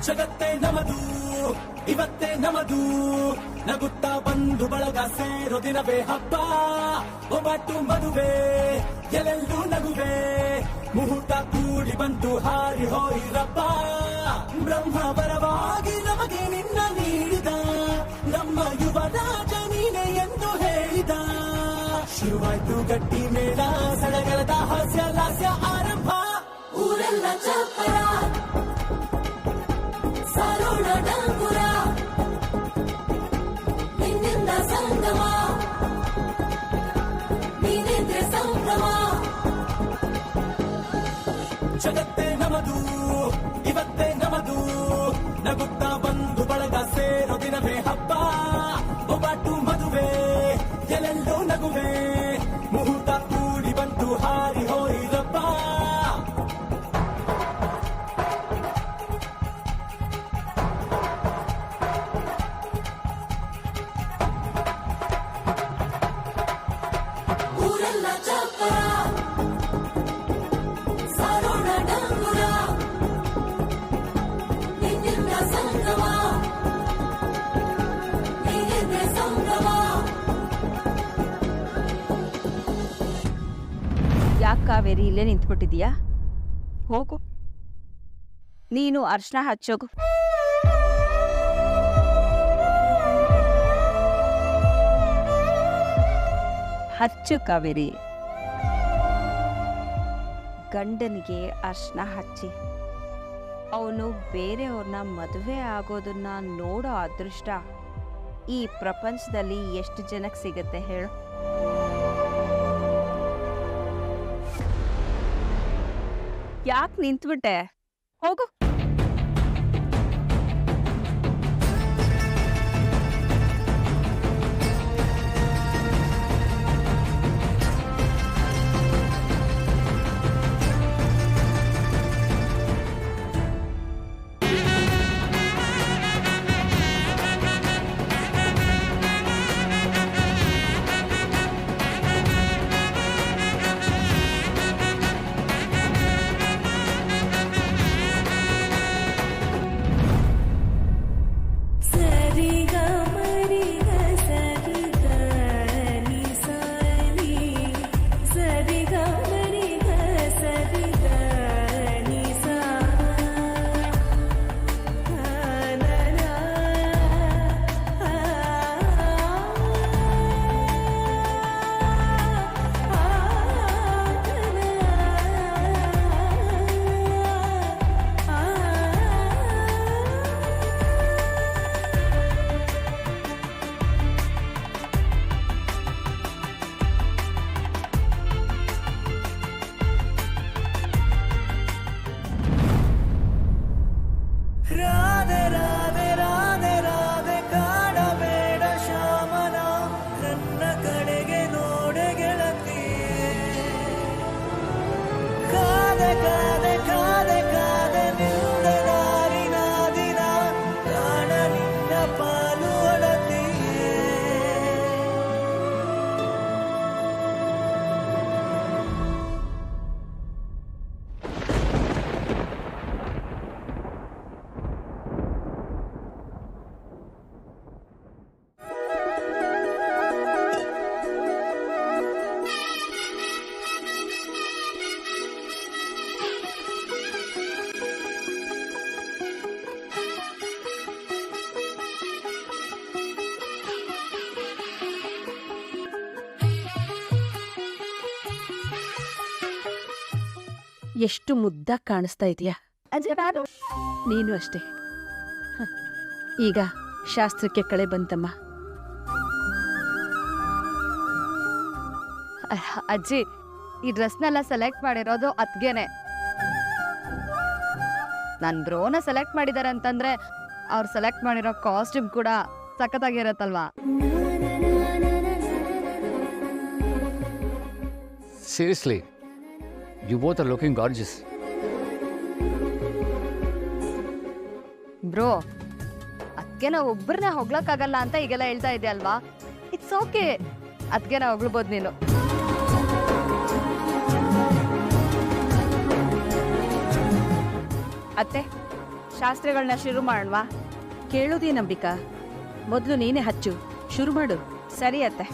ಜಗತ್ತೇ ನಮದು ಇವತ್ತೇ ನಮದು ನಗುತ್ತಾ ಬಂದು ಬಳಗ ಸೇರೋ ದಿನವೇ ಹಬ್ಬ ಒಬ್ಬಟ್ಟು ಮದುವೆ ಎಲ್ಲೆಲ್ಲೂ ನಗುವೆ ಮುಹೂರ್ತ ಕೂಡಿ ಬಂತು ಹಾರಿ ಹೋಯಿರಪ್ಪ ಬ್ರಹ್ಮ ವರವಾಗಿ ನಮಗೆ ನಿನ್ನ ನೀಡಿದ ನಮ್ಮ ಯುವರಾಜ ನೀನೆ ಎಂದು ಹೇಳಿದ ಶುರುವಾಯ್ತು ಗಟ್ಟಿ ಮೇಳ ಸಡಗರದ ಹಾಸ್ಯ ಲಾಸ್ಯ ಆರಂಭ ಊರೆಲ್ಲ ಚಪ್ಪರ ಸಾರೋಣ ಡಂಗುರ ನಿನ್ನಿಂದ ಸಂಗಮ ನೀನಿದ್ರೆ ಸಂಭ್ರಮ ಜಗತ್ತೇ ನಮದು ಇವತ್ತೇ ನಮದು ನಗುತ್ತಾ ಬಂದು ಬಳಗ ಸೇರೋ ದಿನವೇ ಹಬ್ಬ ಒಬ್ಬಟ್ಟು ಮದುವೆ ಎಲ್ಲೆಲ್ಲೋ ನಗುವೆ ಮುಹೂರ್ತ ಕೂಡಿ ಬಂತು ಹಾರಿ ಹೋಯಿರಪ್ಪ ಊರೆಲ್ಲ ಚಪ್ಪರ ಸಾರೋಣ ಡಂಗುರ ನಿನ್ನಿಂದ ಸಂಗಮ ನೀನಿದ್ರೆ ಸಂಭ್ರಮ ಯಾಕೆ ಕಾವೇರಿ ಇಲ್ಲೇ ನಿಂತ್ಬಿಟ್ಟಿದೀಯಾ? ಹೋಗು, ನೀನು ಅರ್ಶನ ಹಚ್ಚೋಗು. ಹಚ್ಚು ಕಾವೇರಿ. ಗಂಡನಿಗೆ ಅರ್ಶನ ಹಚ್ಚಿ ಅವನು ಬೇರೆಯವ್ರನ್ನ ಮದುವೆ ಆಗೋದನ್ನ ನೋಡೋ ಅದೃಷ್ಟ ಈ ಪ್ರಪಂಚದಲ್ಲಿ ಎಷ್ಟು ಜನಕ್ಕೆ ಸಿಗತ್ತೆ ಹೇಳು? ಯಾಕೆ ನಿಂತ್ಬಿಟ್ಟೆ? ಹೋಗು. ಎಷ್ಟು ಮುದ್ದಾಗಿ ಕಾಣಿಸ್ತಾ ಇದೆಯಾ? ನೀನು ಅಷ್ಟೇ. ಈಗ ಶಾಸ್ತ್ರಕ್ಕೆ ಕಳೆ ಬಂತಮ್ಮ. ಅಜ್ಜಿ, ಈ ಡ್ರೆಸ್ನೆಲ್ಲ ಸೆಲೆಕ್ಟ್ ಮಾಡಿರೋದು ಅತ್ಗೆನೆ. ನನ್ ಬ್ರೋನ ಸೆಲೆಕ್ಟ್ ಮಾಡಿದಾರೆ ಅಂತಂದ್ರೆ ಅವ್ರು ಸೆಲೆಕ್ಟ್ ಮಾಡಿರೋ ಕಾಸ್ಟ್ಯೂಮ್ ಕೂಡ ಸಖತ್ತಾಗಿರತ್ತಲ್ವಾ? Seriously, you both are looking gorgeous. Bro, ಅದಕ್ಕೆ ನಾವು ಒಬ್ಬರನ್ನ ಹೊಗ್ಲಕ್ಕಾಗಲ್ಲ ಅಂತ ಈಗೆಲ್ಲ ಹೇಳ್ತಾ ಇದೆಯಾ ಅಲ್ವಾ? ಇಟ್ಸ್ ಓಕೆ, ಅದಕ್ಕೆ ನಾವು ಹೊಗಳ್ಬೋದು ನೀನು. ಅತ್ತೆ, ಶಾಸ್ತ್ರಗಳನ್ನ ಶುರು ಮಾಡೋಣವಾ? ಕೇಳೋದೇ ನಂಬಿಕಾ, ಮೊದಲು ನೀನೇ ಹಚ್ಚು, ಶುರು ಮಾಡು. ಸರಿ ಅತ್ತೆ.